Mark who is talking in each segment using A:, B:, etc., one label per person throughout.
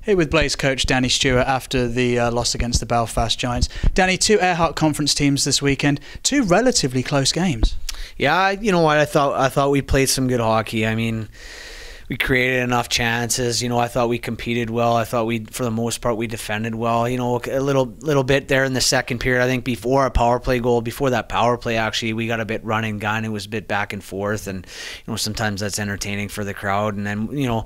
A: Here with Blaze coach Danny Stewart after the loss against the Belfast Giants. Danny, two Earhart Conference teams this weekend, two relatively close games.
B: Yeah, you know what? I thought we played some good hockey. I mean, we created enough chances. You know, I thought we competed well. I thought for the most part, we defended well. You know, a little bit there in the second period. I think before a power play goal, before that power play, actually, we got a bit run and gun. It was a bit back and forth, and you know, sometimes that's entertaining for the crowd. And then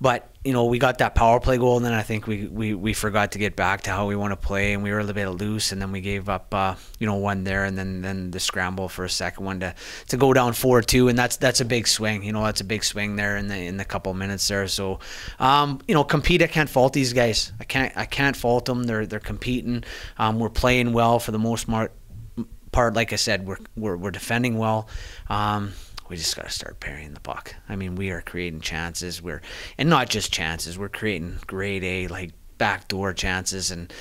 B: but we got that power play goal, and then I think we forgot to get back to how we want to play, and we were a little bit loose, and then we gave up one there, and then the scramble for a second one to go down 4-2, and that's a big swing. You know, that's a big swing there in the couple minutes there. So compete. I can't fault these guys. I can't fault them. They're competing. We're playing well for the most part. Like I said, we're defending well. We just got to start parrying the puck. I mean, we are creating chances. And not just chances. We're creating grade A, like backdoor chances. And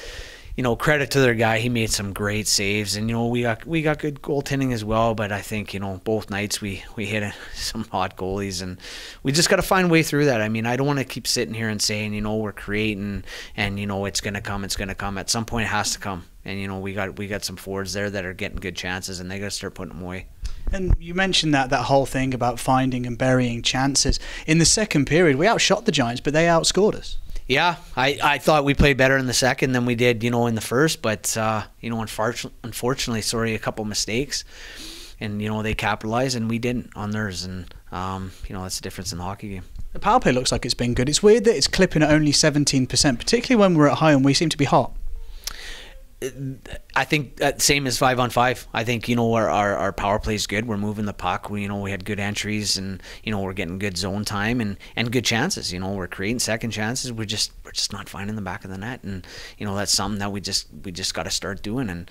B: credit to their guy. He made some great saves. And we got good goaltending as well. But I think both nights we hit some hot goalies, and we just got to find a way through that. I mean, I don't want to keep sitting here and saying we're creating and it's gonna come. It's gonna come. At some point, it has to come. And we got some forwards there that are getting good chances, and they got to start putting them away.
A: And you mentioned that whole thing about finding and burying chances. In the second period, we outshot the Giants, but they outscored us.
B: Yeah, I thought we played better in the second than we did, in the first. But unfortunately, a couple mistakes, and they capitalized and we didn't on theirs. And that's the difference in the hockey game.
A: The power play looks like it's been good. It's weird that it's clipping at only 17%, particularly when we're at home. We seem to be hot.
B: I think same as 5-on-5. I think our power play is good. We're moving the puck. We had good entries, and we're getting good zone time and good chances. We're creating second chances. We're just not finding the back of the net, and that's something that we just got to start doing. And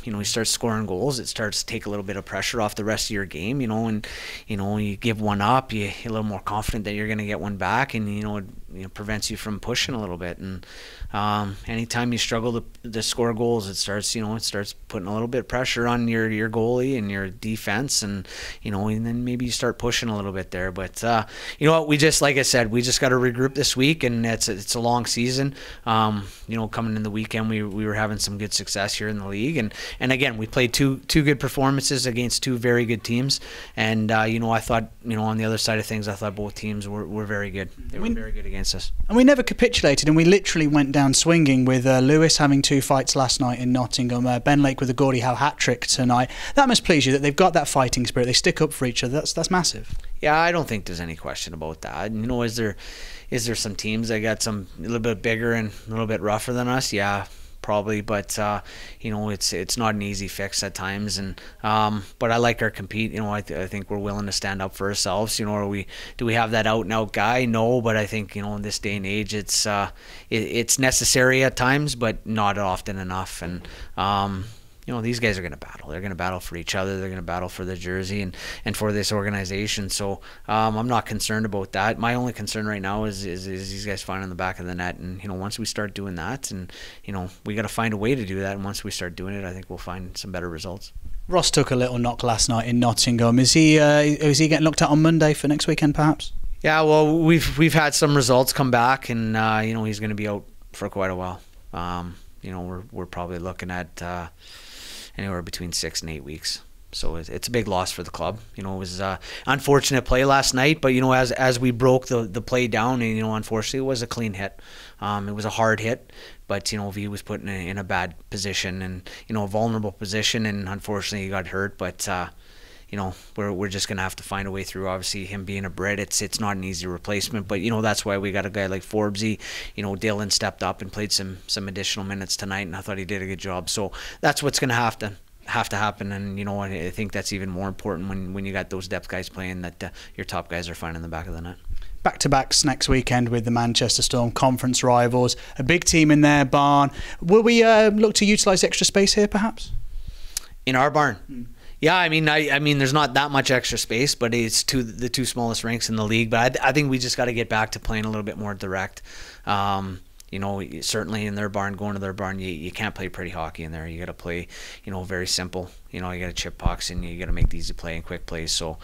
B: you start scoring goals. It starts to take a little bit of pressure off the rest of your game. And you give one up, you're a little more confident that you're going to get one back, and it prevents you from pushing a little bit. And anytime you struggle to score goals, it starts putting a little bit of pressure on your goalie and your defense, and and then maybe you start pushing a little bit there. But what, like I said, we just got to regroup this week, and it's a long season. Coming in the weekend, we were having some good success here in the league, and again, we played two good performances against two very good teams, and I thought on the other side of things, I thought both teams were very good. They were very good against us,
A: and we never capitulated, and we literally went down swinging with Lewis having two fights last night in Nottingham, Ben Lake with a Gordie Howe hat-trick tonight. That must please you that they've got that fighting spirit. They stick up for each other. That's massive.
B: Yeah, I don't think there's any question about that. Is there some teams that got a little bit bigger and a little bit rougher than us? Yeah, probably, but it's not an easy fix at times. And but I like our compete. I think we're willing to stand up for ourselves. Do we have that out and out guy? No, but I think in this day and age, it's necessary at times, but not often enough. And these guys are going to battle. They're going to battle for each other. They're going to battle for the jersey and for this organization. So I'm not concerned about that. My only concern right now is these guys finding the back of the net. And once we start doing that, and we got to find a way to do that. And once we start doing it, I think we'll find some better results.
A: Ross took a little knock last night in Nottingham. Is he getting looked at on Monday for next weekend, perhaps?
B: Yeah, well, we've had some results come back, and he's going to be out for quite a while. We're probably looking at anywhere between 6 and 8 weeks. So it's a big loss for the club. It was unfortunate play last night, but as we broke the play down, and unfortunately it was a clean hit. It was a hard hit, but V was put in a bad position and a vulnerable position, and unfortunately he got hurt. But we're just gonna have to find a way through. Obviously, him being a Brit, it's not an easy replacement. But that's why we got a guy like Forbesy. Dylan stepped up and played some additional minutes tonight, and I thought he did a good job. So that's what's gonna have to happen. And I think that's even more important when you got those depth guys playing, that your top guys are finding the back of the net.
A: Back-to-backs next weekend with the Manchester Storm, conference rivals, a big team in their barn. Will we look to utilise extra space here, perhaps?
B: In our barn? Yeah, I mean, there's not that much extra space, but it's the two smallest rinks in the league. But I think we just got to get back to playing a little bit more direct. Certainly in their barn, going to their barn, you can't play pretty hockey in there. You got to play, very simple. You got to chip pucks, and you got to make the easy play and quick plays. So,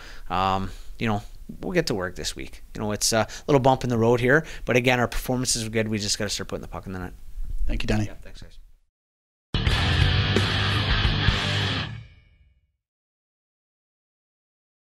B: we'll get to work this week. You know, it's a little bump in the road here, but again, our performances are good. We just got to start putting the puck in the net.
A: Thank you, Danny.
B: Yeah, thanks, guys.